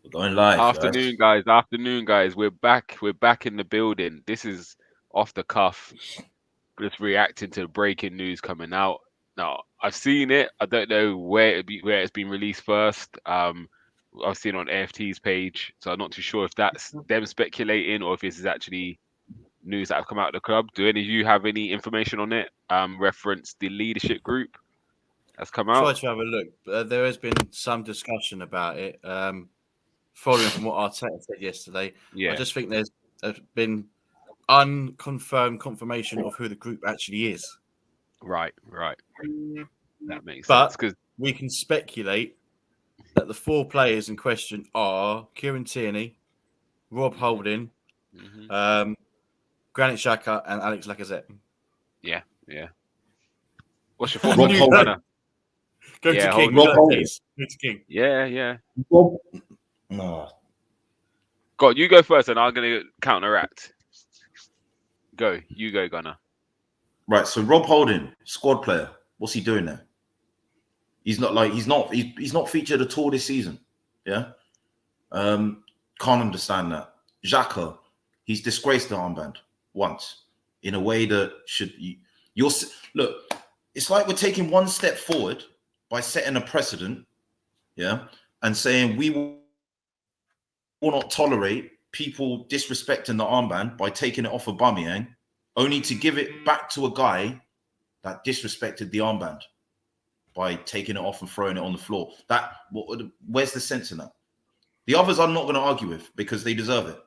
We're going live, guys. Afternoon, guys. We're back. We're back in the building. This is off the cuff. Just reacting to the breaking news coming out. Now, I've seen it. I don't know where it's been released first. I've seen it on AFT's page, so I'm not too sure if that's them speculating or if this is actually news that have come out of the club. Do any of you have any information on it? Reference the leadership group that's come Try out. to have a look. There has been some discussion about it. Following from what Arteta said yesterday, I Yeah, just think there's been unconfirmed confirmation of who the group actually is. right. That makes sense But because we can speculate that the four players in question are Kieran Tierney, Rob Holding, Granit Xhaka, and Alex Lacazette. yeah. What's your thoughts Rob on it, Holding. Gunnar? Go Yeah, to King. Rob Holding. Please. Go to King. Yeah. Rob... No. God, you go first, and I'm gonna counteract. You go, Gunnar. Right, so Rob Holding, squad player. What's he doing there? He's not featured at all this season. Yeah. Can't understand that. Xhaka, he's disgraced the armband once in a way that look. It's like we're taking one step forward by setting a precedent, yeah, and saying we will not tolerate people disrespecting the armband by taking it off of Aubameyang, only to give it back to a guy that disrespected the armband by taking it off and throwing it on the floor. Where's the sense in that? The others I'm not going to argue with because they deserve it.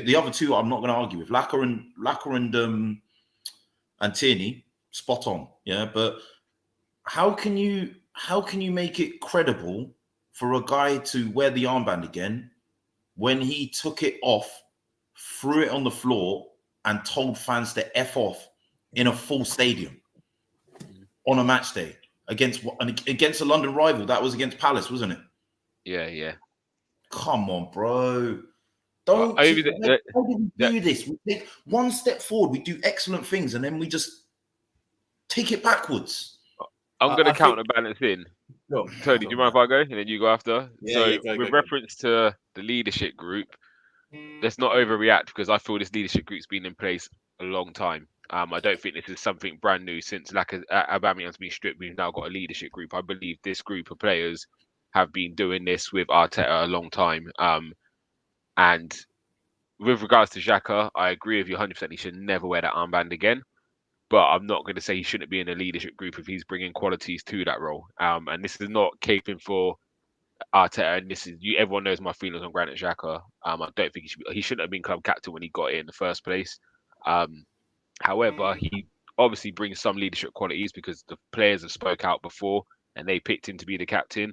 The other two I'm not going to argue with. Lacazette and Tierney, spot on. Yeah, but how can you make it credible for a guy to wear the armband again when he took it off, threw it on the floor, and told fans to F off in a full stadium on a match day against a London rival? That was against Palace, wasn't it? Yeah. Come on, bro. Well, How did we do this? We take one step forward, we do excellent things, and then we just take it backwards. I'm gonna counterbalance in. Go Tony, do you mind if I go and then you go after? Go. Reference to the leadership group, let's not overreact because I feel this leadership group's been in place a long time. I don't think this is something brand new since Aubameyang's been stripped. We've now got a leadership group. I believe this group of players have been doing this with Arteta a long time. And with regards to Xhaka, I agree with you 100%. He should never wear that armband again. But I'm not going to say he shouldn't be in a leadership group if he's bringing qualities to that role. And this is not caping for Arteta, and this is everyone knows my feelings on Granit Xhaka. I don't think he shouldn't have been club captain when he got it in the first place. However, he obviously brings some leadership qualities because the players have spoke out before and they picked him to be the captain.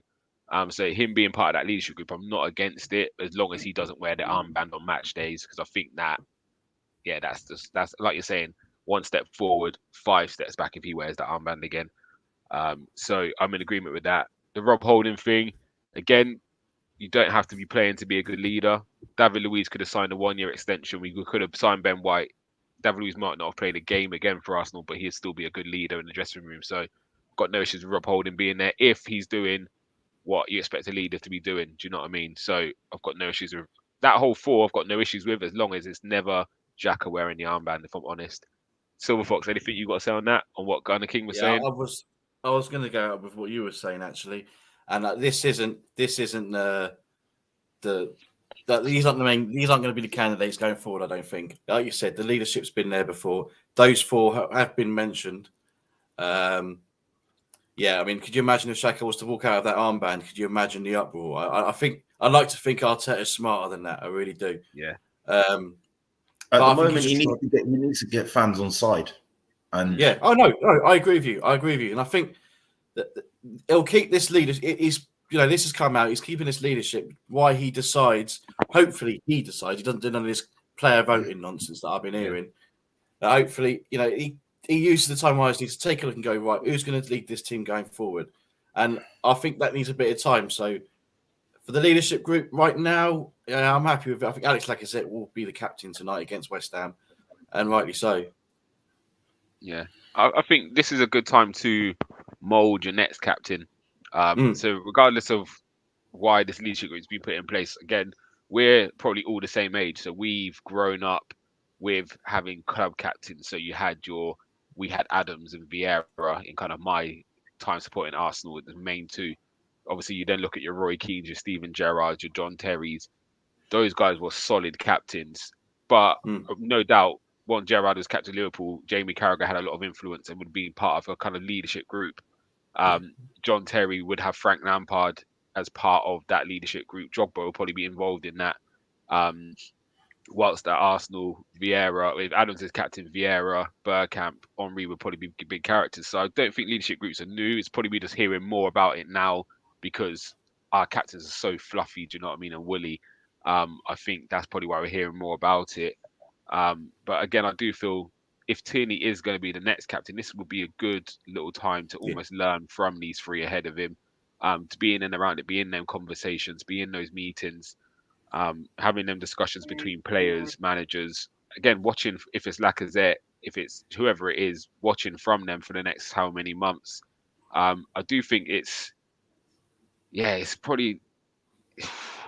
So him being part of that leadership group, I'm not against it as long as he doesn't wear the armband on match days, because I think that's like you're saying, one step forward, 5 steps back if he wears that armband again. So I'm in agreement with that. The Rob Holding thing, again, you don't have to be playing to be a good leader. David Luiz could have signed a 1-year extension. We could have signed Ben White. David Luiz might not have played a game again for Arsenal, but he'd still be a good leader in the dressing room. So I've got no issues with Rob Holding being there if he's doing what you expect a leader to be doing. Do you know what I mean? So I've got no issues with that whole four. I've got no issues with as long as it's never Xhaka wearing the armband, if I'm honest. Silver Fox, anything you got to say on that? On what Gunnar King was saying? I was going to go out with what you were saying actually, and these aren't going to be the candidates going forward. I don't think. Like you said, the leadership's been there before. Those four have been mentioned. Yeah, I mean, could you imagine if Xhaka was to walk out of that armband? Could you imagine the uproar? I think I'd like to think Arteta's smarter than that. I really do. Yeah. At the moment, he needs to get fans on side. And yeah, no, I agree with you. And I think that it'll keep this leader. This has come out. He's keeping this leadership. Why he decides? Hopefully, he decides. He doesn't do none of this player voting nonsense that I've been hearing. Hopefully, he uses the time wisely to take a look and go, right, who's going to lead this team going forward? And I think that needs a bit of time. So for the leadership group right now, I'm happy with it. I think Alex Lacazette will be the captain tonight against West Ham, and rightly so. Yeah, I think this is a good time to mould your next captain. So regardless of why this leadership group has been put in place. Again, we're probably all the same age, so we've grown up with having club captains. So we had Adams and Vieira in kind of my time supporting Arsenal with the main two. Obviously, you then look at your Roy Keane, your Steven Gerrard, your John Terrys. Those guys were solid captains, but no doubt, when Gerrard was captain of Liverpool, Jamie Carragher had a lot of influence and would be part of a kind of leadership group. John Terry would have Frank Lampard as part of that leadership group. Drogba will probably be involved in that. Whilst at Arsenal, Vieira, with Adams as captain, Vieira, Bergkamp, Henry would probably be big characters. So I don't think leadership groups are new. It's probably we just hearing more about it now because our captains are so fluffy, do you know what I mean, and woolly. I think that's probably why we're hearing more about it. But again, I do feel if Tierney is going to be the next captain, this would be a good little time to almost learn from these three ahead of him, to be in and around it, be in them conversations, be in those meetings, having them discussions between players, managers. Again, watching if it's Lacazette, if it's whoever it is, watching from them for the next how many months. I do think it's probably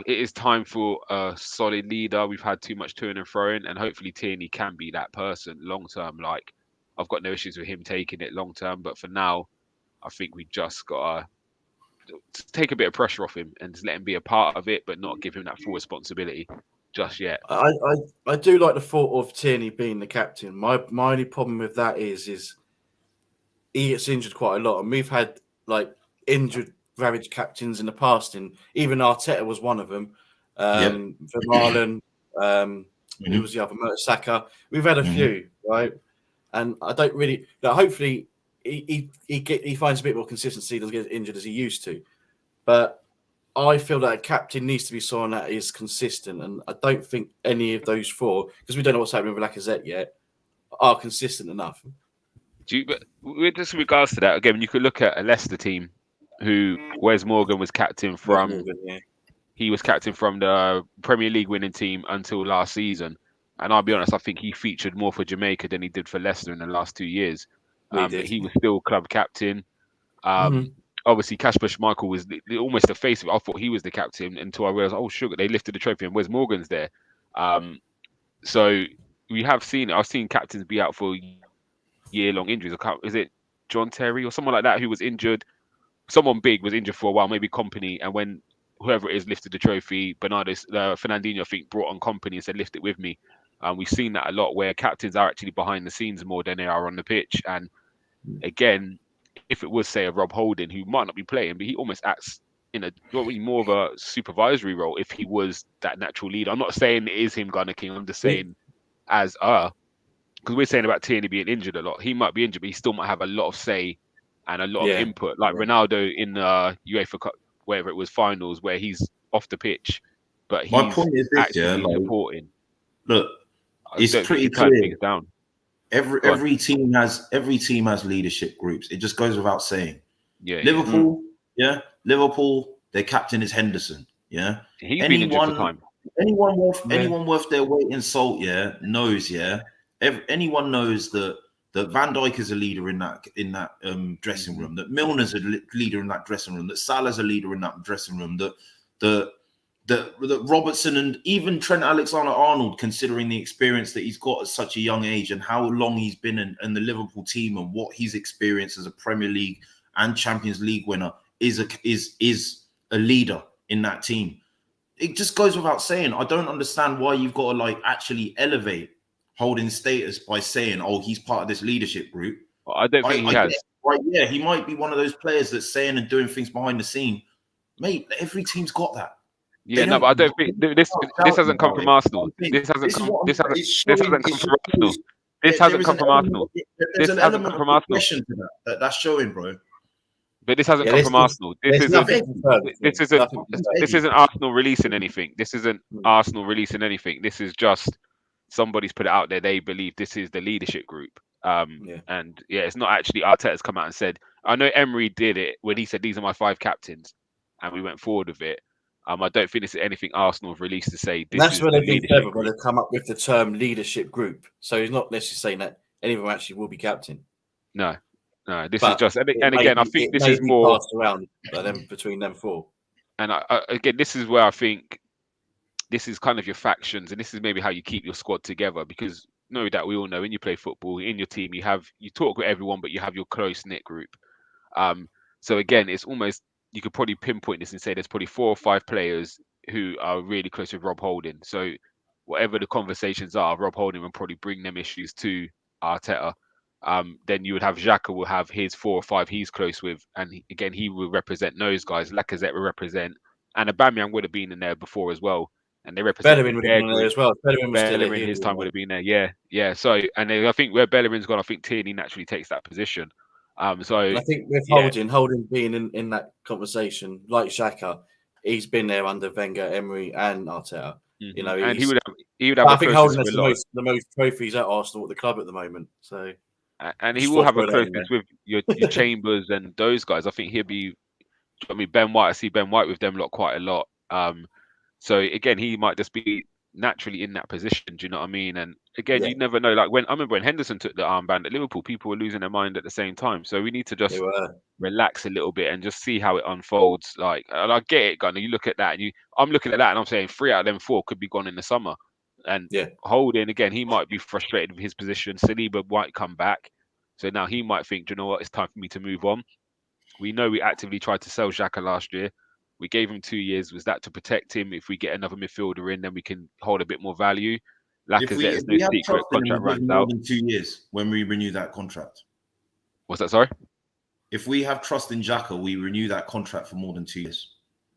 it is time for a solid leader. We've had too much toing and throwing, and hopefully Tierney can be that person long term. Like, I've got no issues with him taking it long term, but for now, I think we just gotta take a bit of pressure off him and just let him be a part of it, but not give him that full responsibility just yet. I do like the thought of Tierney being the captain. My only problem with that is he gets injured quite a lot, and we've had like injured ravaged captains in the past, and even Arteta was one of them. Vermaelen, who was the other? Saka. We've had a few, right? And I don't really. Hopefully, he finds a bit more consistency. Doesn't get injured as he used to. But I feel that a captain needs to be someone that is consistent, and I don't think any of those four, because we don't know what's happening with Lacazette yet, are consistent enough. But with just regards to that, again, you could look at a Leicester team who Wes Morgan was captain from. He was captain from the Premier League winning team until last season. And I'll be honest, I think he featured more for Jamaica than he did for Leicester in the last 2 years. But he was still club captain. Obviously, Kasper Schmeichel was almost the face of it. I thought he was the captain until I realised, oh, sugar, they lifted the trophy and Wes Morgan's there. So we have seen it. I've seen captains be out for year-long injuries. Is it John Terry or someone like that who was injured? Someone big was injured for a while, maybe Kompany, and when whoever it is lifted the trophy, Fernandinho, I think, brought on Kompany and said, lift it with me. We've seen that a lot where captains are actually behind the scenes more than they are on the pitch. And again, if it was, say, a Rob Holding, who might not be playing, but he almost acts in more of a supervisory role if he was that natural leader. I'm not saying it is him, Gunner King. I'm just saying because we're saying about Tierney being injured a lot. He might be injured, but he still might have a lot of say and a lot of input, like Ronaldo in the UEFA Cup, wherever it was, finals, where he's off the pitch, but he's my point is this, supporting. Look, it's pretty clear. Down. Every team has leadership groups. It just goes without saying. Liverpool, their captain is Henderson. Yeah, he's been injured for time. Anyone worth their weight in salt, knows. Anyone knows that Van Dijk is a leader in that dressing room. That Milner's a leader in that dressing room. That Salah's a leader in that dressing room. That Robertson and even Trent Alexander-Arnold, considering the experience that he's got at such a young age and how long he's been in the Liverpool team and what he's experienced as a Premier League and Champions League winner, is a leader in that team. It just goes without saying. I don't understand why you've got to actually elevate Holding status by saying, "Oh, he's part of this leadership group." Well, I don't think he has. He might be one of those players that's saying and doing things behind the scene. Mate, every team's got that. Yeah, but I don't think this hasn't come from Arsenal. This hasn't come from Arsenal. This hasn't come from Arsenal. This hasn't come from Arsenal. That's showing, bro. But this hasn't come from Arsenal. This isn't Arsenal releasing anything. This isn't Arsenal releasing anything. This is just somebody's put it out there. They believe this is the leadership group. And it's not actually Arteta's come out and said. I know Emery did it when he said, "These are my 5 captains," and we went forward with it. I don't think this is anything Arsenal have released to say. That's where they've been clever, when they've come up with the term leadership group. So he's not necessarily saying that any of them actually will be captain. No. This is just, and again, I think this is more passed around between them 4. And again, this is where I think this is kind of your factions, and this is maybe how you keep your squad together. Because no doubt we all know when you play football in your team, you talk with everyone, but you have your close knit group. So again, it's almost you could probably pinpoint this and say there's probably 4 or 5 players who are really close with Rob Holding. So whatever the conversations are, Rob Holding will probably bring them issues to Arteta. Then you would have Xhaka will have his 4 or 5 he's close with, and again he will represent those guys. Lacazette will represent, and Aubameyang would have been in there before as well, and they represent Bellerin would have their been on there group. as well. Bellerin was still Bellerin his time would have been there, yeah. So, and then I think where Bellerin's gone, I think Tierney naturally takes that position. So And I think with yeah, Holding being in that conversation, like Xhaka, he's been there under Wenger, Emery, and Arteta. You know, and he he's, would have I a think closest Holding has with a lot, the most trophies at Arsenal at the club at the moment. So and he just will thought have a I'd throw that in closest with your Chambers and those guys. I think he'll be. I mean, Ben White. I see Ben White with them lot quite a lot. So again, he might just be naturally in that position. Do you know what I mean? And again, Yeah. you never know. Like I remember when Henderson took the armband at Liverpool, people were losing their mind at the same time. So we need to just They were. relax a little bit and just see how it unfolds. Like, and I get it, Gunner. You look at that, and I'm looking at that, and I'm saying 3 out of them 4 could be gone in the summer. And Yeah. Holding again, he might be frustrated with his position. Saliba might come back, so now he might think, do you know what, it's time for me to move on. We know we actively tried to sell Xhaka last year. We gave him 2 years. Was that to protect him? If we get another midfielder in, then we can hold a bit more value. Lacazette is no if we have secret. trust in him, Contract we give runs him more out. than 2 years when we renew that contract. What's that? Sorry. If we have trust in Xhaka, we renew that contract for more than 2 years.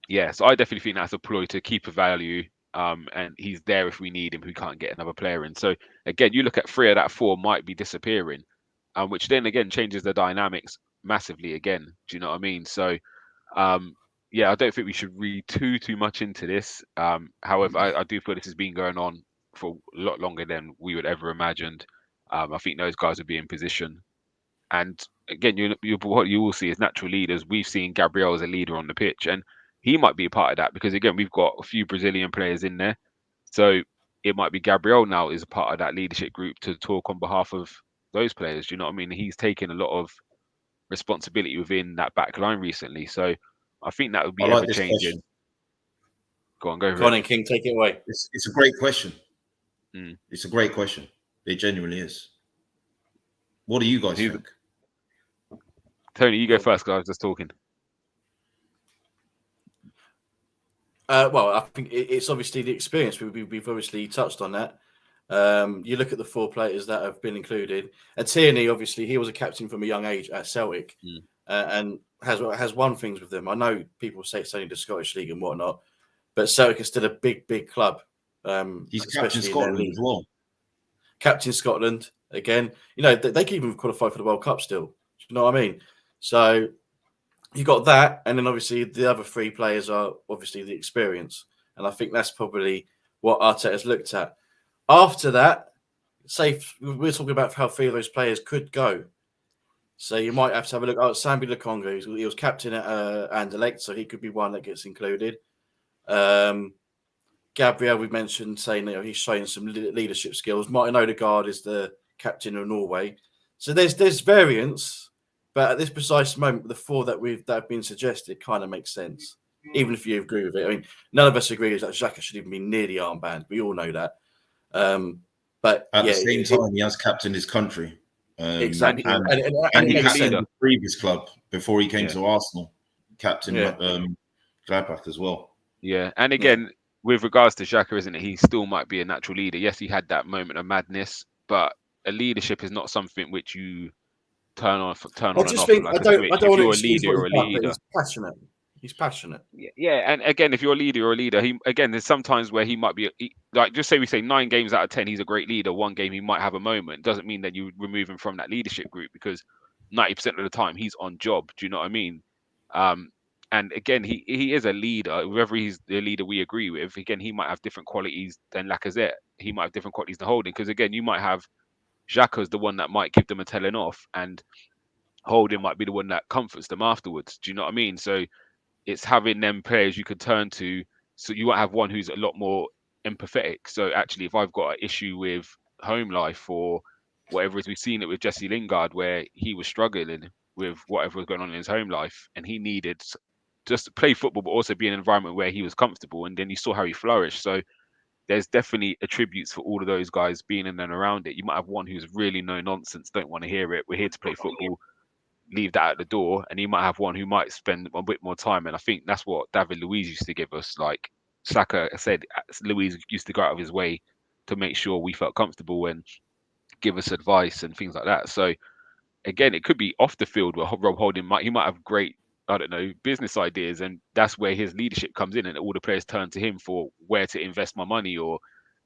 Yeah, so I definitely think that's a ploy to keep a value. And he's there if we need him. We can't get another player in. So again, you look at 3 of that 4 might be disappearing, which then again changes the dynamics massively. Again, do you know what I mean? So, yeah, I don't think we should read too much into this. However, I do feel this has been going on for a lot longer than we would ever imagined. I think those guys will be in position. And again, what you will see is natural leaders. We've seen Gabriel as a leader on the pitch, and he might be a part of that because again, we've got a few Brazilian players in there, so it might be Gabriel now is a part of that leadership group to talk on behalf of those players. Do you know what I mean? He's taken a lot of responsibility within that back line recently, so I think that would be I like ever this changing. question. Go for Colin it. King, take it away. It's a great question. Mm. It's a great question. It genuinely is. What do you guys think? Tony, you go first because I was just talking. Well, I think it's obviously the experience. We've obviously touched on that. You look at the 4 players that have been included. Tierney, obviously, he was a captain from a young age at Celtic, and has won things with them. I know people say it's only the Scottish League and whatnot, but Celtic is still a big club. He's captain Scotland as well. Captain Scotland again. You know they can even qualify for the World Cup still. Do you know what I mean? So you got that, and then obviously the other 3 players are obviously the experience, and I think that's probably what Arteta has looked at. After that, say we're talking about how 3 of those players could go. So you might have to have a look. Oh, Sambi Lukonga, he was captain at Anderlecht, so he could be one that gets included. Gabriel, we mentioned, saying he's showing some leadership skills. Martin Odegaard is the captain of Norway. So there's variance, but at this precise moment, the 4 that have been suggested kind of makes sense, even if you agree with it. I mean, none of us agree that Xhaka should even be near the armband. We all know that. But at the same time, he has captained his country. Exactly, and he captained the previous club before he came to Arsenal. Captain Gladbach as well. Yeah, and again, with regards to Xhaka, isn't it? He still might be a natural leader. Yes, he had that moment of madness, but a leadership is not something which you turn on and off. I don't want to excuse what he's done, but he's passionate. He's passionate. Yeah, and again, if you're a leader or a leader, there's sometimes where he might be like, just say we say 9 games out of 10, he's a great leader. 1 game he might have a moment. Doesn't mean that you remove him from that leadership group because 90% of the time he's on job. Do you know what I mean? And again, he is a leader. Whether he's the leader we agree with, again, he might have different qualities than Lacazette. He might have different qualities than Holding because again, you might have Xhaka's the one that might give them a telling off, and Holding might be the one that comforts them afterwards. Do you know what I mean? So it's having them players you could turn to, so you won't have one who's a lot more empathetic. So actually, if I've got an issue with home life or whatever, as we've seen it with Jesse Lingard, where he was struggling with whatever was going on in his home life, and he needed just play football, but also be in an environment where he was comfortable. And then you saw how he flourished. So there's definitely attributes for all of those guys being in and around it. You might have one who's really no nonsense, don't want to hear it. We're here to play football, leave that at the door. And you might have one who might spend a bit more time. And I think that's what David Luiz used to give us. Like Saka said, Luiz used to go out of his way to make sure we felt comfortable and give us advice and things like that. So again, it could be off the field where Rob Holding might have great, I don't know, business ideas, and that's where his leadership comes in, and all the players turn to him for where to invest my money, or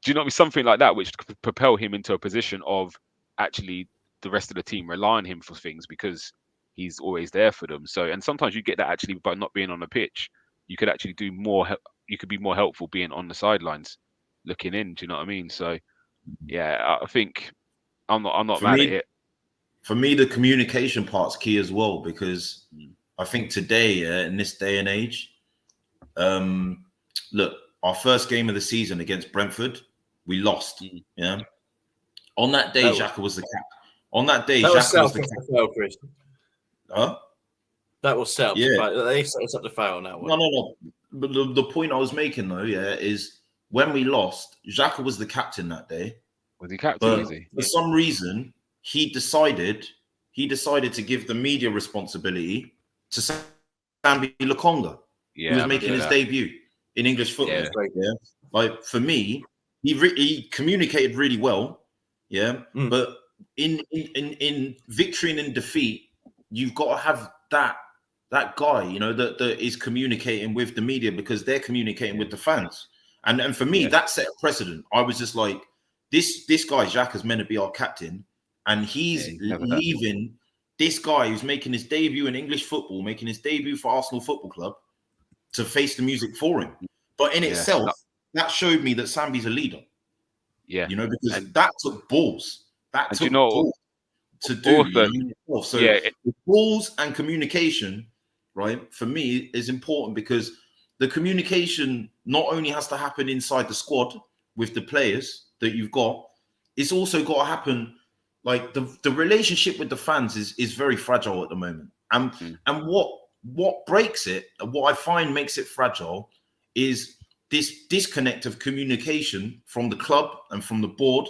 do you know what I mean, something like that, which could propel him into a position of actually the rest of the team rely on him for things because he's always there for them. So, and sometimes you get that actually by not being on the pitch, you could actually do more. You could be more helpful being on the sidelines, looking in. Do you know what I mean? So, yeah, I think I'm not mad at it. For me, the communication part's key as well, because I think today, in this day and age, look, our first game of the season against Brentford, we lost. Yeah. On that day, Xhaka was the captain. On that day, Xhaka was the captain. Chris. Huh? That was set up. Yeah. They set us up to fail on that one. No. But the point I was making, though, is when we lost, Xhaka was the captain that day. Was he captain? But for some reason, he decided to give the media responsibility to Sambi Lokonga, who was making his debut in English football. Yeah. Like, for me, he communicated really well. Yeah. But in victory and in defeat, you've got to have that guy, you know, that is communicating with the media, because they're communicating with the fans. And for me, that set a precedent. I was just like, this guy, Xhaka's meant to be our captain, and he's leaving this guy who's making his debut in English football, making his debut for Arsenal Football Club, to face the music for him. But in itself, that showed me that Sambi's a leader. Yeah. You know, because that took balls. That took balls to do. Also, you know? So balls and communication, right, for me is important, because the communication not only has to happen inside the squad with the players that you've got, it's also got to happen. Like the relationship with the fans is very fragile at the moment. And what breaks it, what I find makes it fragile, is this disconnect of communication from the club and from the board,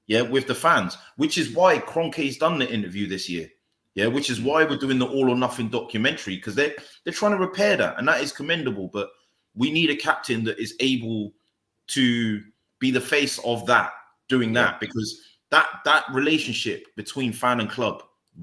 with the fans, which is why Kroenke's done the interview this year. Yeah, which is why we're doing the All or Nothing documentary, because they're trying to repair that, and that is commendable. But we need a captain that is able to be the face of that, doing that, because that relationship between fan and club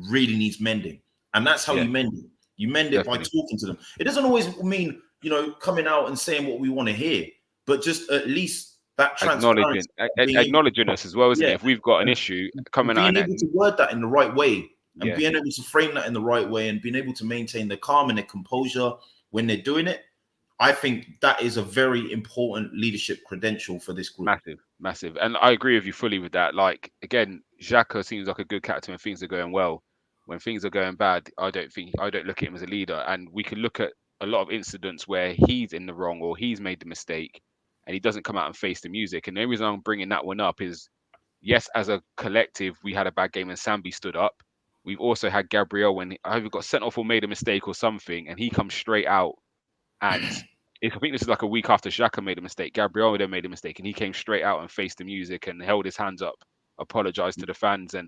really needs mending. And that's how you mend it. You mend it by talking to them. It doesn't always mean, you know, coming out and saying what we want to hear, but just at least that transparency. Acknowledging us as well, isn't it? If we've got an issue coming out, being able to word that in the right way, and being able to frame that in the right way, and being able to maintain their calm and their composure when they're doing it, I think that is a very important leadership credential for this group. Massive. And I agree with you fully with that. Like, again, Xhaka seems like a good captain when things are going well. When things are going bad, I don't look at him as a leader. And we can look at a lot of incidents where he's in the wrong or he's made the mistake and he doesn't come out and face the music. And the only reason I'm bringing that one up is, yes, as a collective, we had a bad game and Sambi stood up. We've also had Gabriel when either got sent off or made a mistake or something, and he comes straight out. And I think this is like a week after Xhaka made a mistake. Gabriel then made a mistake, and he came straight out and faced the music and held his hands up, apologized to the fans, and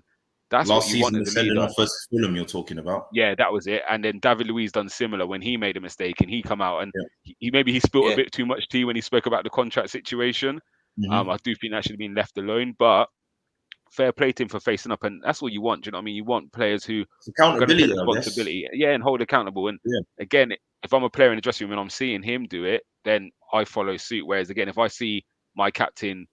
that's last what you want season. As a leader. Off versus Fulham, you're talking about. Yeah, that was it. And then David Luiz done similar when he made a mistake, and he come out and he spilled a bit too much tea when he spoke about the contract situation. I do think that should have been left alone, but fair play to him for facing up, and that's what you want. Do you know what I mean? You want players who are going to take responsibility, and hold accountable. And again, if I'm a player in the dressing room and I'm seeing him do it, then I follow suit. Whereas again, if I see my captain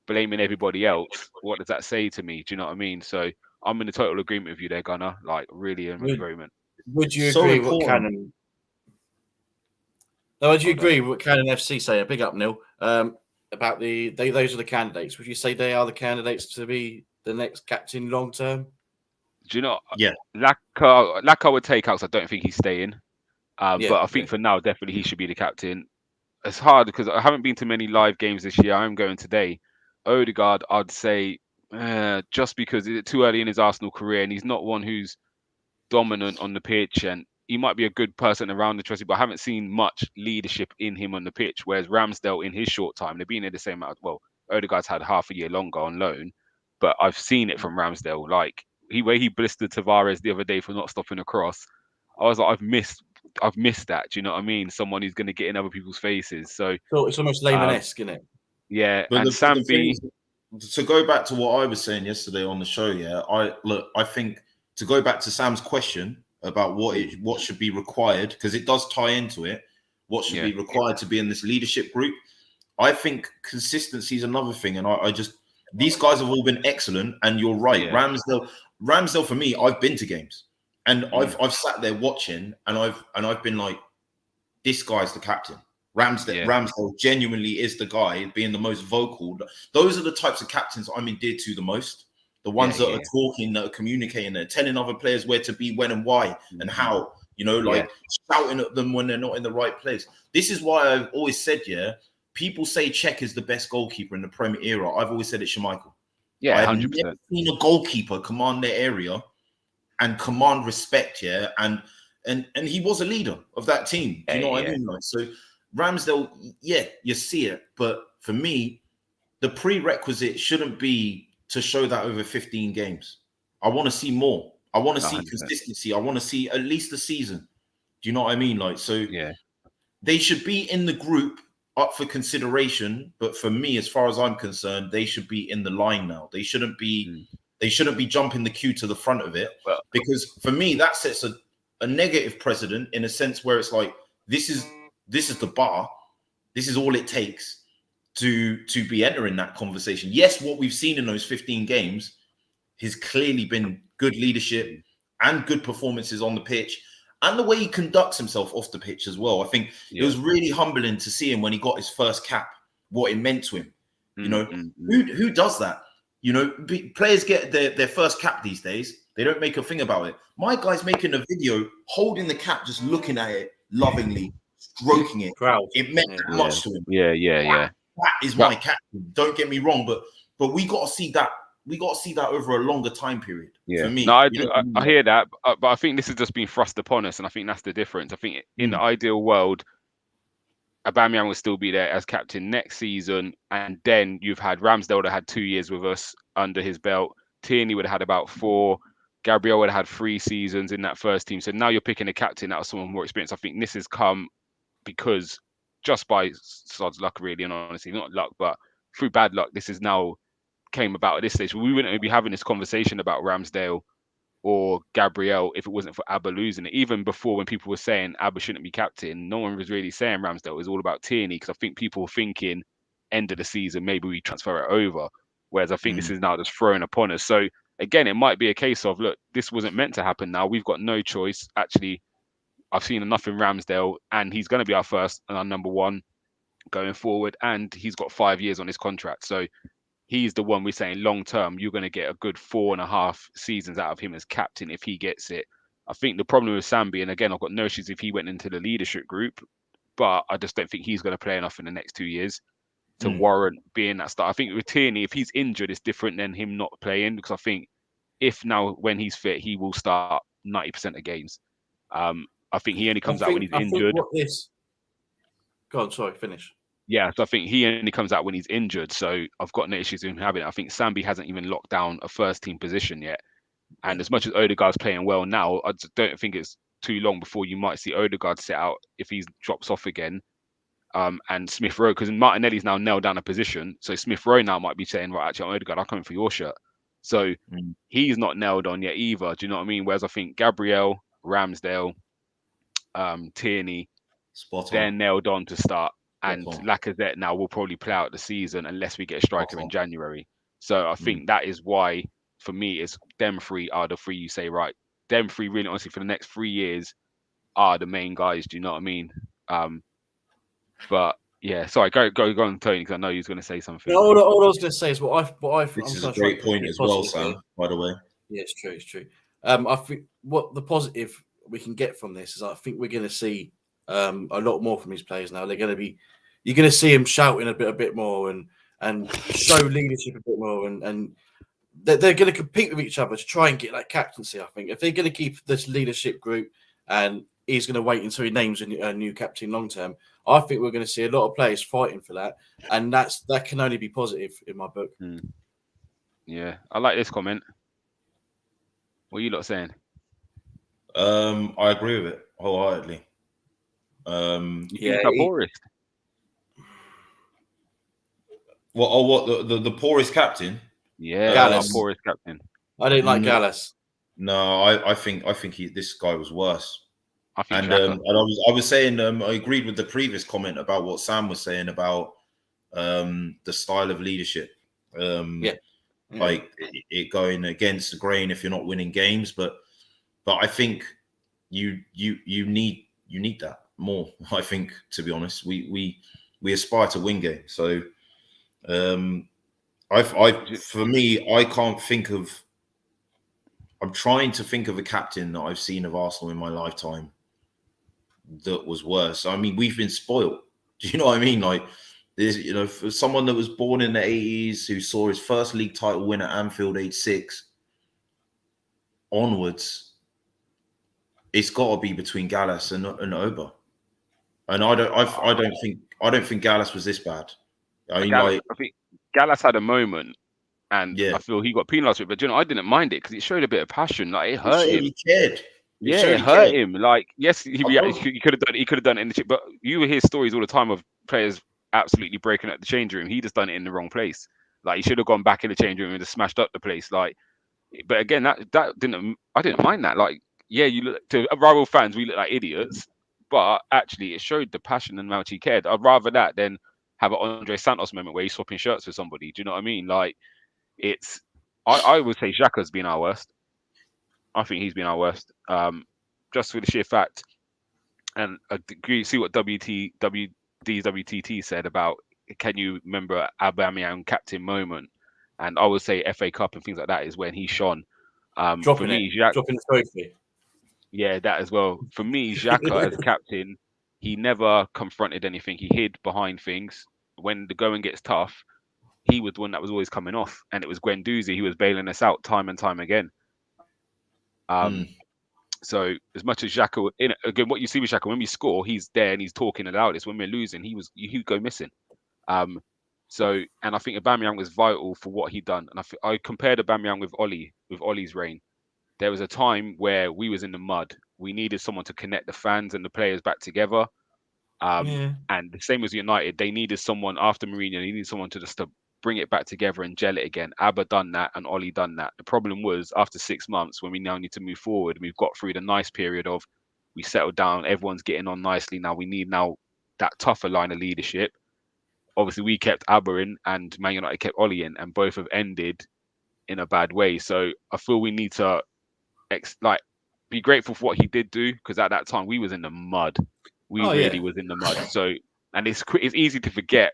blaming everybody else, what does that say to me? Do you know what I mean? So I'm in a total agreement with you there, Gunnar. Like, really in agreement. Would you agree with what Cannon? No, would you agree with what Cannon FC say? A big up, Neil. About those are the candidates. Would you say they are the candidates to be the next captain long term? Do you know? Yeah, Lacazette would take out. So I don't think he's staying. But I think for now, definitely he should be the captain. It's hard because I haven't been to many live games this year. I'm going today. Odegaard, I'd say, just because it's too early in his Arsenal career, and he's not one who's dominant on the pitch, and he might be a good person around the Chelsea, but I haven't seen much leadership in him on the pitch. Whereas Ramsdale, in his short time, they've been there the same amount. Well, Odegaard's had half a year longer on loan, but I've seen it from Ramsdale. Like where he blistered Tavares the other day for not stopping a cross. I was like, I've missed that. Do you know what I mean? Someone who's going to get in other people's faces. So it's almost Lehman-esque, isn't it? Yeah, But and the thing Sambi. is, to go back to what I was saying yesterday on the show, yeah, I think to go back to Sam's question about what should be required, because it does tie into it, what should be required to be in this leadership group. I think consistency is another thing, and I just these guys have all been excellent, and you're right, Yeah. Ramsdale for me, I've been to games, and I've sat there watching, and I've been like, this guy's the captain. Ramsdale genuinely is the guy, being the most vocal. Those are the types of captains I'm endeared to the most. The ones that are talking, that are communicating, that are telling other players where to be, when and why and how, shouting at them when they're not in the right place. This is why I've always said, people say Cech is the best goalkeeper in the Premier era. I've always said it's Schmeichel. Yeah, I've 100%. never seen a goalkeeper command their area and command respect, and he was a leader of that team. Do you know what I mean? Like, so Ramsdale, you see it, but for me, the prerequisite shouldn't be to show that over 15 games. I want to see more. I want to see 100%. consistency. I want to see at least a season. Do you know what I mean? Like, so they should be in the group up for consideration. But for me, as far as I'm concerned, they should be in the line now. They shouldn't be. They shouldn't be jumping the queue to the front of it, because for me that sets a negative precedent in a sense where it's like this is the bar. This is all it takes to be entering that conversation. Yes, what we've seen in those 15 games has clearly been good leadership and good performances on the pitch, and the way he conducts himself off the pitch as well. I think it was really humbling to see him when he got his first cap, what it meant to him. Who does that? Players get their first cap these days. They don't make a thing about it. My guy's making a video holding the cap, just looking at it lovingly, stroking it. Proud. It meant that much to him. Yeah. That is my captain. Don't get me wrong, but we got to see that. We got to see that over a longer time period. For me, no, I hear that, but I think this has just been thrust upon us, and I think that's the difference. I think in the ideal world, Aubameyang will still be there as captain next season, and then you've had Ramsdale that had 2 years with us under his belt. Tierney would have had about 4. Gabriel would have had 3 seasons in that first team. So now you're picking a captain out of someone more experienced. I think this has come because just by sod's luck, really, and honestly, not luck, but through bad luck, this is now came about at this stage. We wouldn't be having this conversation about Ramsdale or Gabriel if it wasn't for Abba losing it. Even before, when people were saying Abba shouldn't be captain, no one was really saying Ramsdale. It was all about Tierney, because I think people were thinking end of the season, maybe we transfer it over. Whereas I think this is now just thrown upon us. So again, it might be a case of, look, this wasn't meant to happen now. We've got no choice. Actually, I've seen enough in Ramsdale, and he's going to be our first and our number one going forward. And he's got 5 years on his contract. So he's the one we're saying long term, you're going to get a good 4.5 seasons out of him as captain if he gets it. I think the problem with Sambi, and again, I've got no issues if he went into the leadership group, but I just don't think he's going to play enough in the next 2 years to warrant being that star. I think with Tierney, if he's injured, it's different than him not playing, because I think if now when he's fit, he will start 90% of games. I think he only comes out when he's injured. Go on, sorry, finish. Yeah, so I think he only comes out when he's injured. So I've got no issues with him having it. I think Sambi hasn't even locked down a first team position yet. And as much as Odegaard's playing well now, I don't think it's too long before you might see Odegaard sit out if he drops off again. And Smith Rowe, because Martinelli's now nailed down a position. So Smith Rowe now might be saying, right, actually, Odegaard, I'm coming for your shirt. So he's not nailed on yet either. Do you know what I mean? Whereas I think Gabriel, Ramsdale, Tierney, they're nailed on to start. And Lacazette now will probably play out the season unless we get a striker in January. So I think that is why, for me, is them 3 are the 3 you say, right, them 3 really honestly for the next 3 years are the main guys. Do you know what I mean? But yeah, sorry, go on, Tony, because I know you was going to say something. No, all I was going to say is this is a great point as well, Sam. By the way, yeah, it's true. I think what the positive we can get from this is I think we're going to see a lot more from these players now. You're going to see him shouting a bit more and show leadership a bit more, and they're going to compete with each other to try and get that captaincy. I think if they're going to keep this leadership group and he's going to wait until he names a new captain long term. I think we're going to see a lot of players fighting for that, and that can only be positive in my book. Yeah, I like this comment. What are you lot saying? I agree with it wholeheartedly. You think it's our poorest? What the poorest captain? Yeah, our poorest captain. I didn't like Gallas. No, I think this guy was worse. I think and I was saying I agreed with the previous comment about what Sam was saying about the style of leadership. Like it going against the grain if you're not winning games, but I think you need that more. I think, to be honest, we aspire to win games. So for me, I can't think of. I'm trying to think of a captain that I've seen of Arsenal in my lifetime that was worse. I mean, we've been spoiled. Do you know what I mean? Like, there's, for someone that was born in the 80s, who saw his first league title win at Anfield age 6 onwards, it's got to be between Gallas and Oba. And I don't think Gallas was this bad. I mean, I think Gallas had a moment, and I feel he got penalised for it. But I didn't mind it because it showed a bit of passion. Like, it hurt him. He cared. It hurt him. Like, yes, he could have done it. He could have done it in the chip. But you hear stories all the time of players absolutely breaking up the change room. He just done it in the wrong place. Like, he should have gone back in the change room and just smashed up the place. Like, but again, that didn't. I didn't mind that. Like, yeah, you look to rival fans, we look like idiots, but actually, it showed the passion and how much he cared. I'd rather that than have an Andre Santos moment where he's swapping shirts with somebody. Do you know what I mean? Like, it's. I would say Xhaka's been our worst. I think he's been our worst. Just for the sheer fact, and you see what WTT said about, can you remember Aubameyang captain moment? And I would say FA Cup and things like that is when he shone. Dropping the trophy. Yeah, that as well. For me, Xhaka as captain, he never confronted anything. He hid behind things. When the going gets tough, he was the one that was always coming off, and it was Guendouzi. He was bailing us out time and time again. So as much as Xhaka, again, what you see with Xhaka, when we score, he's there and he's talking the loudest. When we're losing, he'd go missing. So, and I think Aubameyang was vital for what he'd done. And I compared Aubameyang with Ollie's reign. There was a time where we was in the mud. We needed someone to connect the fans and the players back together. And the same as United, they needed someone after Mourinho. They needed someone to bring it back together and gel it again. Abba done that and Ollie done that. The problem was after 6 months, when we now need to move forward, we've got through the nice period of we settled down, everyone's getting on nicely. Now we need that tougher line of leadership. Obviously, we kept Abba in and Man United kept Ollie in, and both have ended in a bad way. So I feel we need to be grateful for what he did do, because at that time we was in the mud. We really was in the mud. So, and it's easy to forget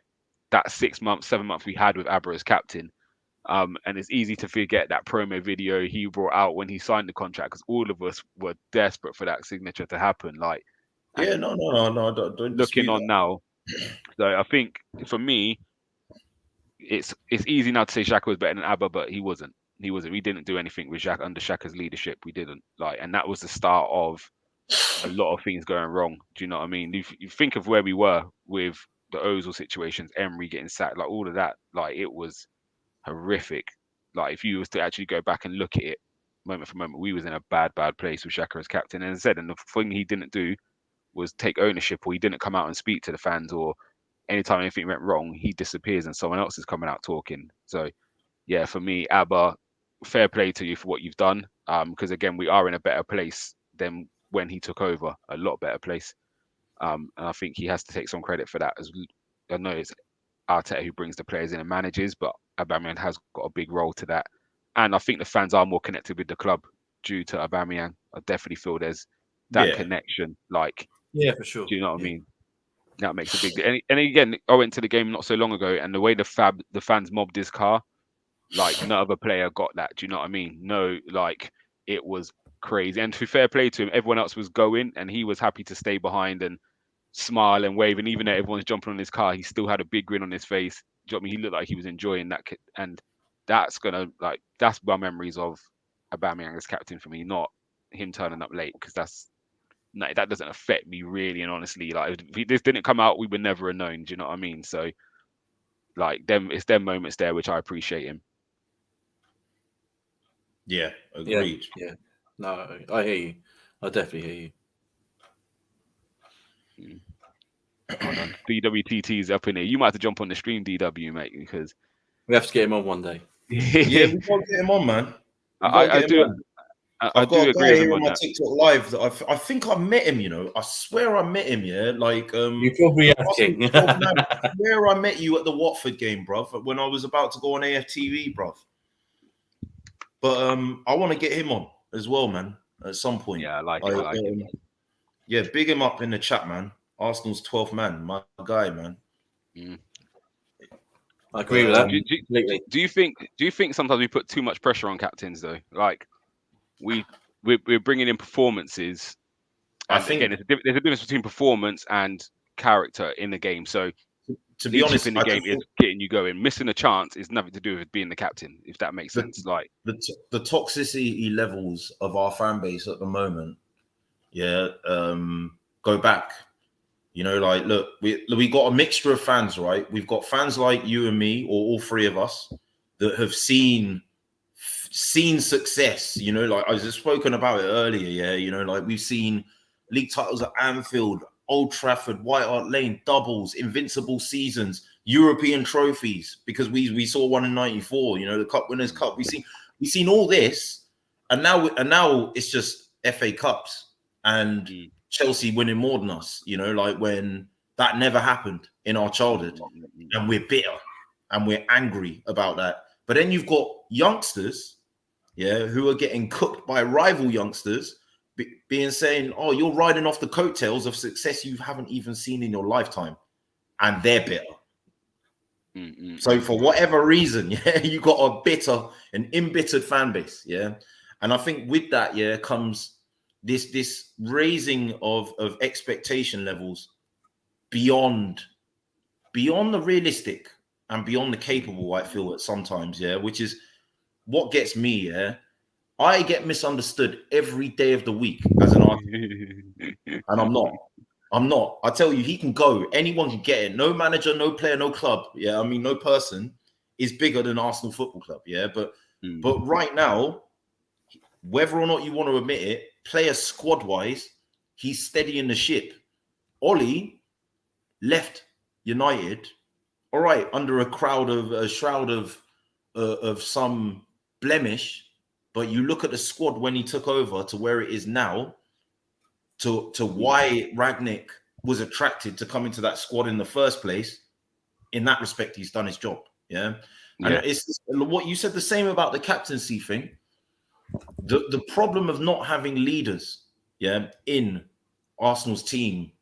that 6 months, 7 months we had with Abba as captain. And it's easy to forget that promo video he brought out when he signed the contract, because all of us were desperate for that signature to happen. Like, no, don't looking on that. now. So I think for me, it's easy now to say Xhaka was better than Abba, but he wasn't. We didn't do anything with Xhaka under Xhaka's leadership. We didn't, and that was the start of a lot of things going wrong. Do you know what I mean? You think of where we were with the Ozil situations, Emery getting sacked, like all of that, it was horrific. Like, if you was to actually go back and look at it moment for moment, we was in a bad place with Xhaka as captain. And as I said, and the thing he didn't do was take ownership, or he didn't come out and speak to the fans, or anytime anything went wrong, he disappears and someone else is coming out talking. So yeah, for me, Abba, fair play to you for what you've done. Because again, we are in a better place than when he took over, a lot better place. And I think he has to take some credit for that. As I know it's Arteta who brings the players in and manages, but Aubameyang has got a big role to that. And I think the fans are more connected with the club due to Aubameyang. I definitely feel there's that connection. Yeah, for sure. Do you know what I mean? That makes a big deal. And again, I went to the game not so long ago, and the way the fans mobbed his car, no other player got that. Do you know what I mean? No, it was crazy. And to fair play to him, everyone else was going, and he was happy to stay behind and smile and wave. And even though everyone's jumping on his car, he still had a big grin on his face. Do you know what I mean? He looked like he was enjoying that. And that's my memories of Aubameyang as captain for me, not him turning up late, because that's no, that doesn't affect me really and honestly. Like if this didn't come out, we would never have known. Do you know what I mean? So like it's them moments there which I appreciate him. Yeah, agreed. Yeah. No, I hear you. I definitely hear you. Hold on. DWTT's up in here. You might have to jump on the stream, DW, mate, because We have to get him on one day. Yeah, we gotta get him on, man. I do agree with him on my that. TikTok live that I think I met him. You know, I swear I met him. Yeah, like You probably have, King. I swear I met you at the Watford game, bruv, when I was about to go on AFTV, bruv. But I want to get him on as well, man, at some point. Yeah, I like it. Yeah, big him up in the chat, man. Arsenal's 12th man, my guy, man. I agree with that. Do you think sometimes we put too much pressure on captains though? Like we're bringing in performances. And I think again, there's a difference between performance and character in the game. So to be honest, in the game is getting you going. Missing a chance is nothing to do with being the captain, if that makes sense. Like the toxicity levels of our fan base at the moment, go back. You know, like look, we got a mixture of fans, right? We've got fans like you and me, or all three of us, that have seen success. You know, like I was spoken about it earlier. Yeah, you know, like we've seen league titles at Anfield, Old Trafford, White Hart Lane, doubles, invincible seasons, European trophies, because we saw one in '94. You know, the Cup Winners' Cup. We've seen all this, and now it's just FA Cups and Chelsea winning more than us. You know, like when that never happened in our childhood, and we're bitter and we're angry about that. But then you've got youngsters, who are getting cooked by rival youngsters, being saying, "Oh, you're riding off the coattails of success you haven't even seen in your lifetime," and they're bitter. So for whatever reason, you got an embittered fan base, and I think with that, comes this raising of expectation levels beyond the realistic and beyond the capable. I feel at sometimes, which is what gets me. I get misunderstood every day of the week as an artist, and I'm not. I tell you, he can go. Anyone can get it. No manager, no player, no club. I mean, no person is bigger than Arsenal Football Club. But right now, whether or not you want to admit it, player squad wise, he's steadying the ship. Ollie left United, all right, under a shroud of some blemish. But you look at the squad when he took over to where it is now, to why Rangnick was attracted to come into that squad in the first place. In that respect, he's done his job. And it's what you said the same about the captaincy thing. The problem of not having leaders, in Arsenal's team,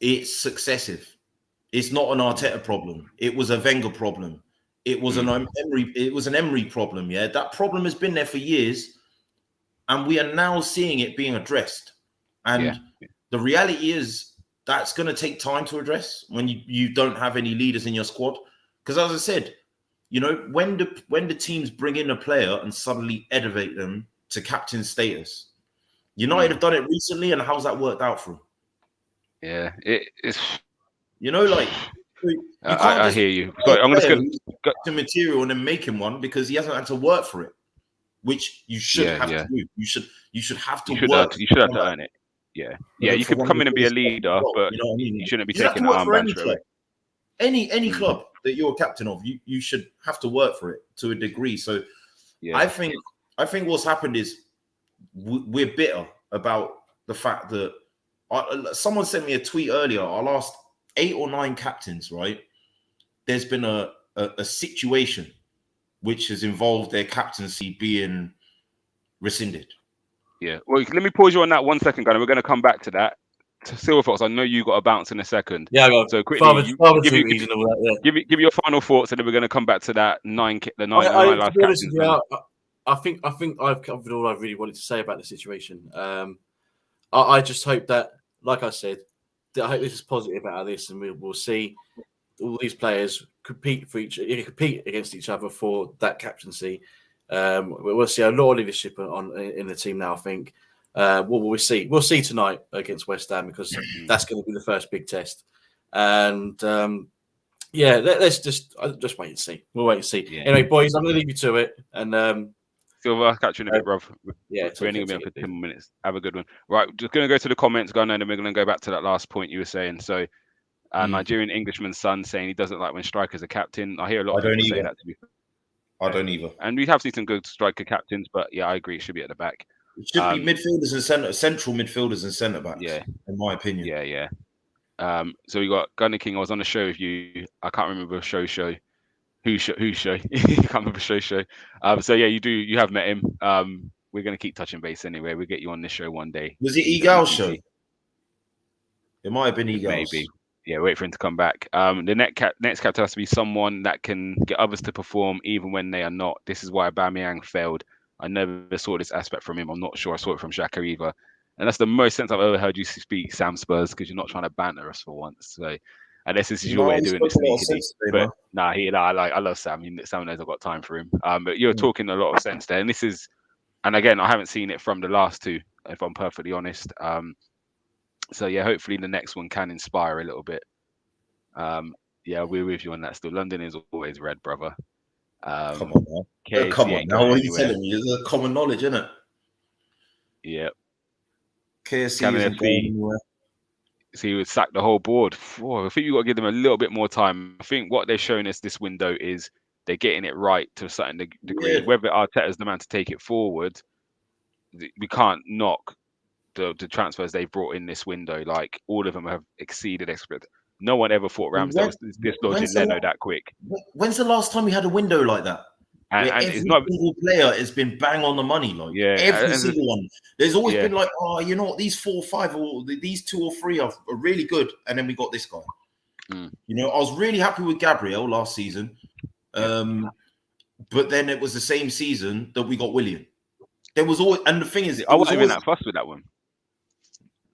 it's successive. It's not an Arteta problem. It was a Wenger problem. It was an Emery problem. That problem has been there for years, and we are now seeing it being addressed. And the reality is that's going to take time to address when you don't have any leaders in your squad. Because as I said, you know, when the teams bring in a player and suddenly elevate them to captain status, United have done it recently, and how's that worked out for them? Yeah, it's like. I hear you. Sorry, I'm just going to material and then make him one because he hasn't had to work for it, which you should have to do. You should have to work. You should have to earn it. Yeah. You could come in and be a leader, but you know what I mean? You shouldn't be taking an armband. Any club that you're a captain of, you should have to work for it to a degree. So I think what's happened is we're bitter about the fact that someone sent me a tweet earlier. Our last 8 or 9 captains, right? There's been a situation which has involved their captaincy being rescinded. Yeah. Well, let me pause you on that 1 second, Gunnar. We're going to come back to that. To Silverfox, I know you got a bounce in a second. Yeah, I got so quickly. Give me your final thoughts, and then we're going to come back to that the nine last captains. I think I've covered all I really wanted to say about the situation. I just hope that, like I said, I hope this is positive out of this, and we'll see all these players compete against each other for that captaincy. We'll see a lot of leadership in the team now, I think. What will we see? We'll see tonight against West Ham because that's going to be the first big test. And let's just wait and see. We'll wait and see. Yeah. Anyway, boys, I'm going to leave you to it. And Silver, I'll catch you in a bit, bruv. Yeah, we're only going to be on for 10 more minutes. Have a good one. Right, just going to go to the comments, and then we're going to go back to that last point you were saying. So, Nigerian Englishman's son saying he doesn't like when strikers are captain. I hear a lot of people say that to me. I don't either. And we have seen some good striker captains, but yeah, I agree. It should be at the back. It should be midfielders and central midfielders and centre backs. Yeah, in my opinion. Yeah. So we got Gunner King. I was on a show with you. I can't remember show. Who show? Can't remember show. So yeah, you have met him. We're gonna keep touching base anyway. We'll get you on this show one day. Was it Egal's show? It might have been Egal's. Maybe. Yeah, wait for him to come back. The next captain has to be someone that can get others to perform even when they are not. This is why Aubameyang failed. I never saw this aspect from him. I'm not sure I saw it from Xhaka either. And that's the most sense I've ever heard you speak, Sam Spurs, because you're not trying to banter us for once. So, unless this is your way of doing it sneakily. But I love Sam. Sam knows I've got time for him. But you're talking a lot of sense there. And again, I haven't seen it from the last two, if I'm perfectly honest. So yeah, hopefully the next one can inspire a little bit. Yeah, we're with you on that still. London is always red, brother. Come on, man. Come on now. What are you telling me? It's a common knowledge, isn't it? Yeah. KSC isn't going anywhere. So he would sack the whole board. I think you've got to give them a little bit more time. I think what they're showing us this window is they're getting it right to a certain degree. Yeah. Whether Arteta's the man to take it forward, we can't knock the transfers they've brought in this window. Like, all of them have exceeded expectations. No one ever thought Ramsdale was dislodging Leno that quick. When's the last time we had a window like that? And every single player has been bang on the money. Like, every single one. There's always been like, you know what, these 4 or 5 or these 2 or 3 are really good. And then we got this guy. You know, I was really happy with Gabriel last season. But then it was the same season that we got William. There was always, and the thing is, I wasn't even that fussed with that one.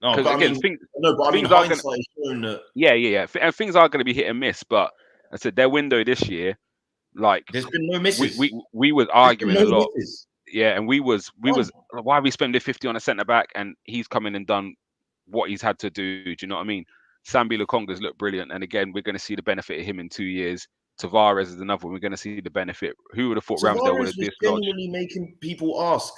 No, but again, hindsight is showing that. Yeah. And things are going to be hit and miss. But I said their window this year, like, there's been no misses. We was arguing a lot. Misses. Yeah, and we was why are we spending 50 on a centre back and he's come in and done what he's had to do. Do you know what I mean? Sambi Lukonga's looked brilliant, and again, we're going to see the benefit of him in 2 years. Tavares is another one. We're going to see the benefit. Who would have thought Ramsdale would have dislodged? Genuinely making people ask,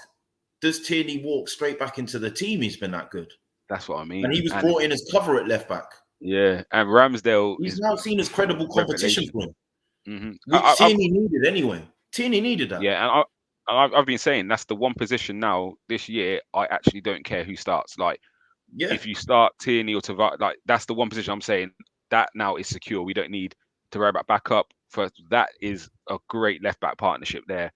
does Tierney walk straight back into the team? He's been that good. That's what I mean. And he was brought in as cover at left back. Yeah, and Ramsdale he's now seen as credible competition for him. Which Tierney needed anyway. Tierney needed that. Yeah, and I've been saying that's the one position now this year I actually don't care who starts. Like, if you start Tierney or Tavares, like, that's the one position I'm saying that now is secure. We don't need to worry about backup. First, that is a great left back partnership there.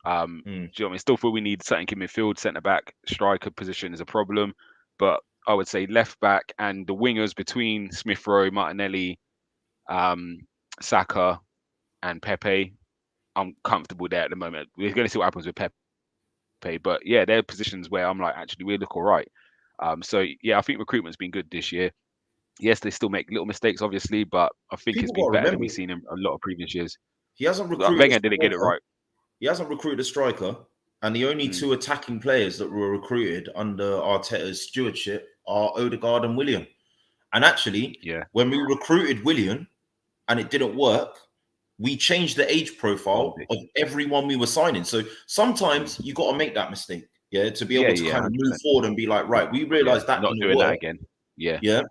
Do you know what I mean? Still feel we need something in midfield, centre back, striker position is a problem, but I would say left back and the wingers between Smith Rowe, Martinelli, Saka, and Pepe, I'm comfortable there at the moment. We're going to see what happens with Pepe, but yeah, they're positions where I'm like, actually, we look all right. So yeah, I think recruitment's been good this year. Yes, they still make little mistakes, obviously, but I think it's been better than we've seen in a lot of previous years. He hasn't recruited. Wenger didn't get it right. He hasn't recruited a striker, and the only 2 attacking players that were recruited under Arteta's stewardship are Odegaard and William. And actually, when we recruited William and it didn't work, we changed the age profile of everyone we were signing. So sometimes you got to make that mistake, to be able to kind of move forward and be like, right, we realized that not doing that again. Yeah.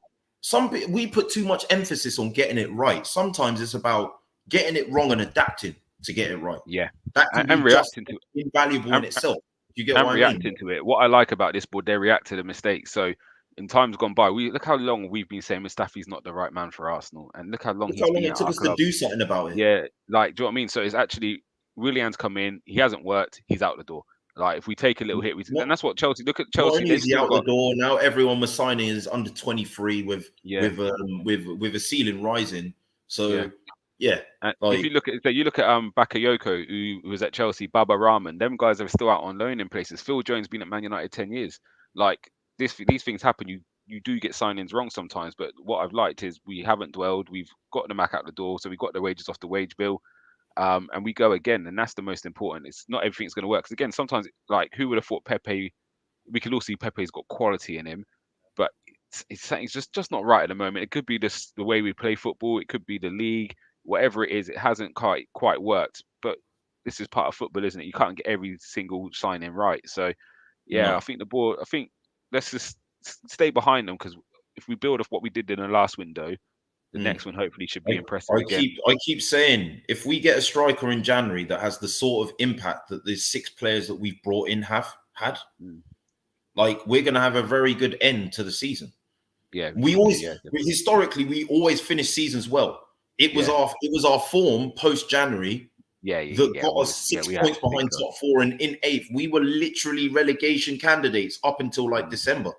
We put too much emphasis on getting it right. Sometimes it's about getting it wrong and adapting to get it right. Yeah, that can be reacting to invaluable in itself. You get what I mean? Reacting to it. What I like about this board, they react to the mistakes. So in times gone by, look how long we've been saying Mustafi's not the right man for Arsenal, and look how long it took us to do something about it. Yeah, like, do you know what I mean? So it's actually Willian's come in. He hasn't worked. He's out the door. Like, if we take a little hit, and that's what Chelsea. Look at Chelsea. Not only is he out the door now, everyone was signing is under 23 with a ceiling rising. So if you look at Bakayoko, who was at Chelsea, Baba Rahman, them guys are still out on loan in places. Phil Jones been at Man United 10 years. Like, these things happen. You do get signings wrong sometimes, but what I've liked is we haven't dwelled. We've got the Mac out the door, so we've got the wages off the wage bill. And we go again, and that's the most important. It's not everything's going to work. Because again, sometimes, like, who would have thought Pepe we can all see Pepe's got quality in him, but it's just not right at the moment. It could be the way we play football. It could be the league. Whatever it is, it hasn't quite worked. But this is part of football, isn't it? You can't get every single signing right. So yeah, I No. think the board. I think let's just stay behind them, because if we build off what we did in the last window, the next one hopefully should be impressive again. I keep saying, if we get a striker in January that has the sort of impact that the 6 players that we've brought in have had, like, we're going to have a very good end to the season. Yeah, historically we always finish seasons well. It was our form post January that got us 6 points behind top 4 and in 8th. We were literally relegation candidates up until like December,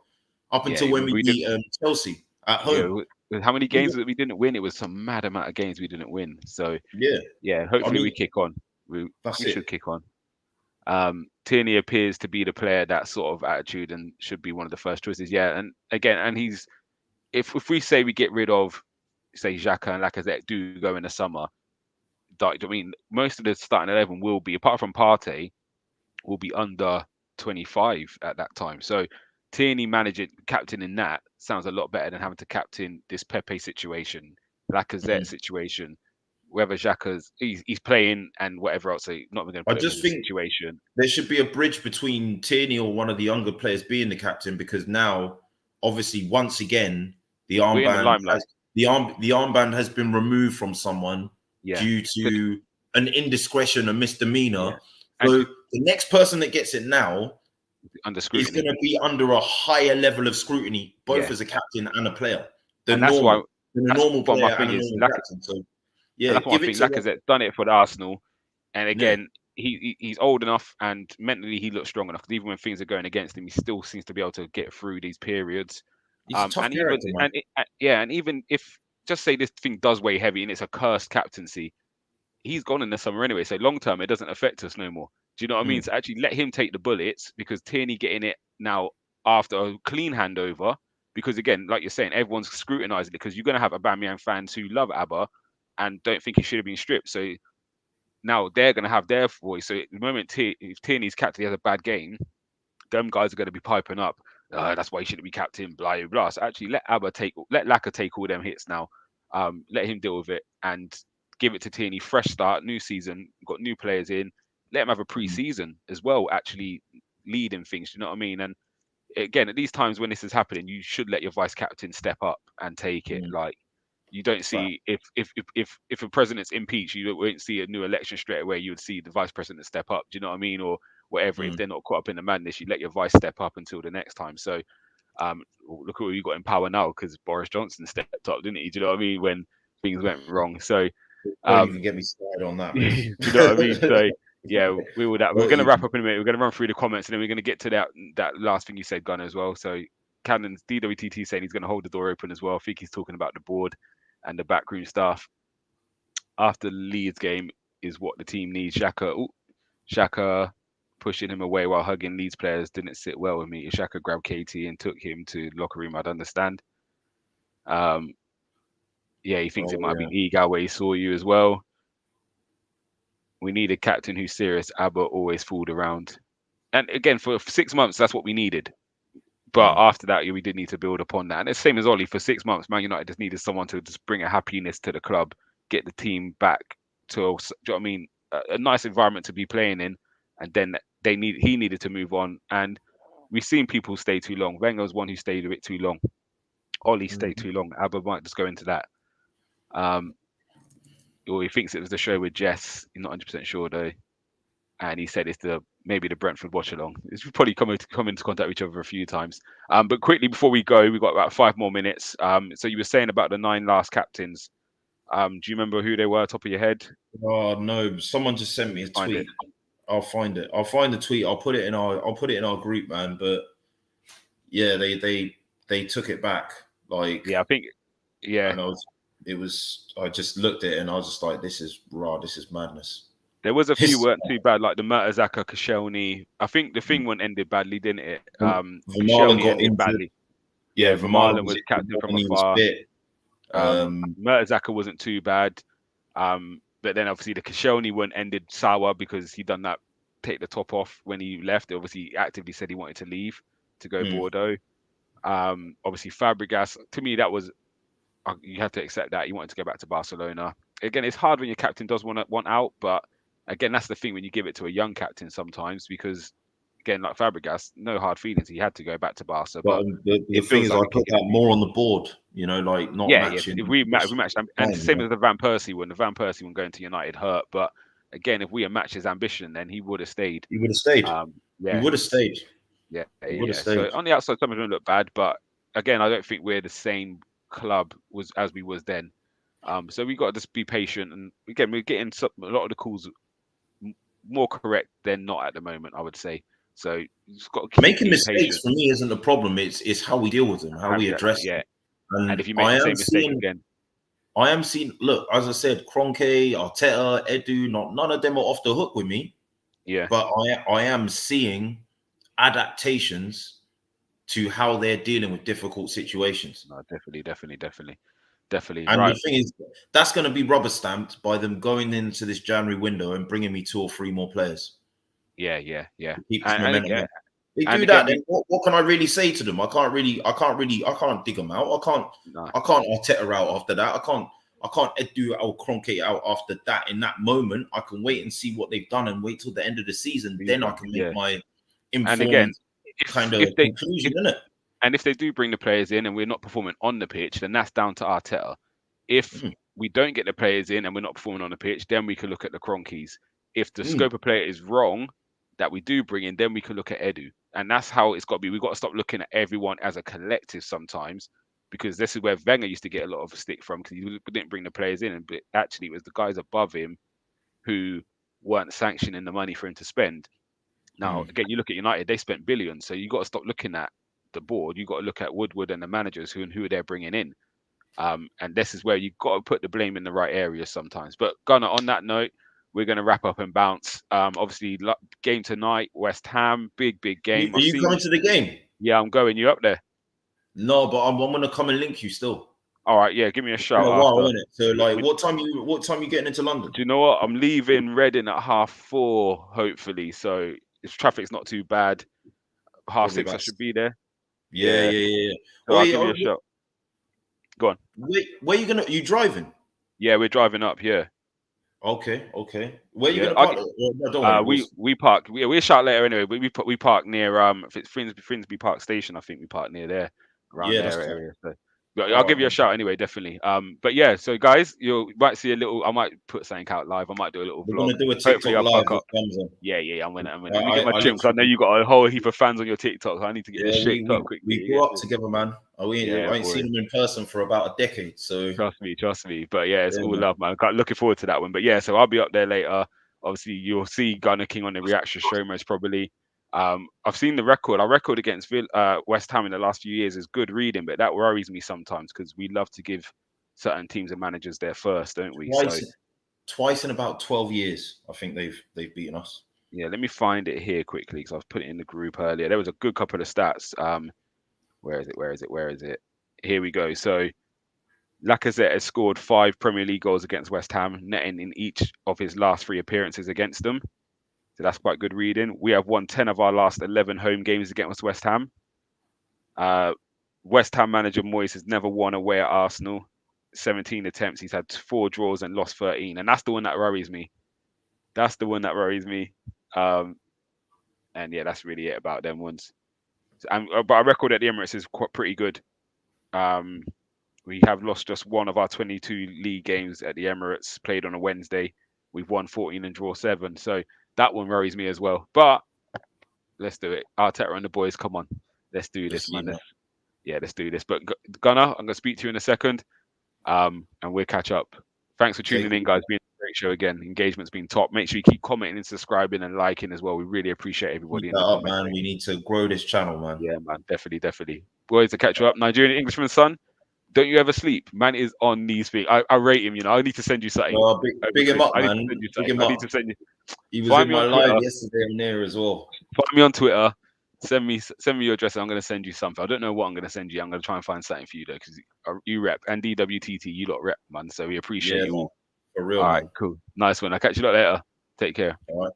up until when we beat Chelsea at home. How many games that we didn't win? It was some mad amount of games we didn't win. So hopefully we kick on. We should kick on. Tierney appears to be the player that sort of attitude and should be one of the first choices. Yeah, and again, and he's if we say we get rid of, say, Xhaka and Lacazette do go in the summer, I mean, most of the starting 11 will be, apart from Partey, will be under 25 at that time. So Tierney captaining that sounds a lot better than having to captain this Pepe situation, Lacazette situation. Whether Xhaka's he's playing and whatever else, so not going to put him in the situation. There should be a bridge between Tierney or one of the younger players being the captain, because now, obviously, once again, the armband has been removed from someone due to an indiscretion, a misdemeanor. Yeah. So the next person that gets it now is going to be under a higher level of scrutiny, both as a captain and a player. That's why my thing is captain. So, yeah, that's why I think Lacazette's done it for the Arsenal, and again, he's old enough and mentally he looks strong enough, because even when things are going against him, he still seems to be able to get through these periods. And even if, just say this thing does weigh heavy and it's a cursed captaincy, he's gone in the summer anyway. So long term, it doesn't affect us no more. Do you know what I mean? So actually let him take the bullets, because Tierney getting it now after a clean handover, because again, like you're saying, everyone's scrutinising it, because you're going to have Aubameyang fans who love Abba and don't think he should have been stripped. So now they're going to have their voice. So at the moment, if Tierney's captain has a bad game, them guys are going to be piping up. That's why he shouldn't be captain, blah, blah, blah. So actually let Laka take all them hits now. Let him deal with it and give it to Tierney. Fresh start, new season, got new players in. Let him have a pre-season as well, actually leading things. Do you know what I mean? And again, at these times when this is happening, you should let your vice captain step up and take it. Like, you don't see if a president's impeached, you won't see a new election straight away. You would see the vice president step up. Do you know what I mean? Or whatever. If they're not caught up in the madness, you let your vice step up until the next time. So look at who you got in power now, because Boris Johnson stepped up, didn't he? Do you know what I mean? When things went wrong. So you can get me started on that. Do you know what I mean? So yeah, we're going to wrap up in a minute. We're going to run through the comments, and then we're going to get to that last thing you said, Gunnar, as well. So Cannon's DWTT saying he's going to hold the door open as well. I think he's talking about the board and the backroom staff after the Leeds game is what the team needs. Xhaka pushing him away while hugging Leeds players didn't sit well with me. If Xhaka grabbed KT and took him to the locker room, I'd understand. He thinks it might be ego where he saw you as well. We need a captain who's serious. Abba always fooled around. And again, for 6 months, that's what we needed. But after that, we did need to build upon that. And it's the same as Ollie. For 6 months, Man United just needed someone to just bring a happiness to the club, get the team back to, do you know what I mean, a nice environment to be playing in. And then he needed to move on. And we've seen people stay too long. Wenger was one who stayed a bit too long. Ollie stayed too long. Abba might just go into that. Or he thinks it was the show with Jess. He's not 100% sure though. And he said it's maybe the Brentford watch along. It's probably come into contact with each other a few times. But quickly before we go, we've got about 5 more minutes. So you were saying about the 9 last captains. Do you remember who they were, top of your head? Oh no, someone just sent me a tweet. I'll find it. I'll find the tweet. I'll put it in our group, man. But yeah, they took it back. Like, yeah, I think, yeah. And I just looked at it and I was just like, this is madness. There was a few weren't too bad, like the Mertesacker, Koscielny. I think the thing one ended badly, didn't it? Koscielny ended badly. Yeah, Vermaelen was captain from afar. Mertesacker wasn't too bad. But then obviously the Koscielny one ended sour because he done that, take the top off when he left. Obviously he actively said he wanted to leave. to go Bordeaux. Obviously Fabregas, to me that was you have to accept that he wanted to go back to Barcelona. Again, it's hard when your captain does want out, but again, that's the thing when you give it to a young captain sometimes, because again, like Fabregas, no hard feelings. He had to go back to Barca, but the thing is, I put that more on the board. You know, like not matching. If we match, and same as the Van Persie one. The Van Persie one going to United hurt, but again, if we had matched his ambition, then he would have stayed. He would have stayed. He would have stayed. Yeah. So on the outside, some of them look bad, but again, I don't think we're the same club as we was then. So we got to just be patient, and again, we're getting a lot of the calls more correct than not at the moment, I would say. So you just got to keep making mistakes patient. For me isn't the problem. It's how we deal with them, how we address them. And if you make the same mistake again, I am seeing. Look, as I said, Kroenke, Arteta, Edu, none of them are off the hook with me. Yeah, but I am seeing adaptations to how they're dealing with difficult situations. No, definitely. And the thing is, that's going to be rubber stamped by them going into this January window and bringing me 2 or 3 more players. Yeah. Keep this momentum up. They do that, then what can I really say to them? I can't dig them out. I can't Arteta out after that. I can't do Kroenke out after that. In that moment, I can wait and see what they've done and wait till the end of the season. Then I can make my informed conclusion, innit? And if they do bring the players in and we're not performing on the pitch, then that's down to Arteta. If we don't get the players in and we're not performing on the pitch, then we can look at the Kroenkes. If the scope of player is wrong that we do bring in, then we can look at Edu. And that's how it's got to be. We've got to stop looking at everyone as a collective sometimes, because this is where Wenger used to get a lot of stick from, because he didn't bring the players in. But actually, it was the guys above him who weren't sanctioning the money for him to spend. Now, again, you look at United, they spent billions. So you got to stop looking at the board. You got to look at Woodward and the managers who they're bringing in. And this is where you've got to put the blame in the right areas sometimes. But Gunnar, on that note, we're going to wrap up and bounce. Obviously, game tonight, West Ham, big game. Are you coming to the game? Yeah, I'm going. You up there? No, but I'm going to come and link you still. All right, yeah, give me a shout. So, like, what time you getting into London? Do you know what? I'm leaving Reading at 4:30, hopefully. So if traffic's not too bad, 6:30 I should be there. Yeah. So I'll give you a shot. Go on. Where you driving? Yeah, we're driving up. Yeah. Okay. Where are you gonna park? We park. We'll shout later anyway. We park near if it's Finsbury Park Station. I think we park near there, around there area. So I'll give you a shout anyway, definitely. But yeah, so guys, you might see a little. I might put something out live. I might do a little vlog. We're gonna do a TikTok live with Gamza. Yeah. I'm gonna let me get my gym, because I know you got a whole heap of fans on your TikTok. So I need to get this shaped up quickly. We grew up together, man. I ain't seen them in person for about a decade. So trust me. But yeah, it's all love, man. Looking forward to that one. But yeah, so I'll be up there later. Obviously, you'll see Gunnar King on the reaction show most probably. I've seen the record. Our record against West Ham in the last few years is good reading, but that worries me sometimes, because we love to give certain teams and managers their first, don't we? Twice in about 12 years, I think they've beaten us. Yeah, let me find it here quickly, because I've put it in the group earlier. There was a good couple of stats. Where is it? Here we go. So Lacazette has scored 5 Premier League goals against West Ham, netting in each of his last 3 appearances against them. So that's quite good reading. We have won 10 of our last 11 home games against West Ham. West Ham manager Moyes has never won away at Arsenal. 17 attempts. He's had 4 draws and lost 13. And that's the one that worries me. And yeah, that's really it about them ones. But our record at the Emirates is pretty good. We have lost just 1 of our 22 league games at the Emirates, played on a Wednesday. We've won 14 and draw 7. So that one worries me as well. But let's do it. Arteta and the boys, come on. Let's do this, man. Let's do this. But Gunnar, I'm going to speak to you in a second. And we'll catch up. Thanks for tuning in, guys. Been a great show again. Engagement's been top. Make sure you keep commenting and subscribing and liking as well. We really appreciate everybody. Man. We need to grow this channel, man. Yeah, man. Definitely. Boys, to catch you up. Nigerian Englishman's son. Don't you ever sleep? Man is on these things. I rate him, I need to send you something. Well, big him up, man. I need to send you. He was in my live yesterday and there as well. Find me on Twitter. Send me your address. And I'm going to send you something. I don't know what I'm going to send you. I'm going to try and find something for you, though, because you rep. And DWTT, you lot rep, man. So we appreciate you all. For real. All right, cool. Nice one. I'll catch you lot later. Take care. All right.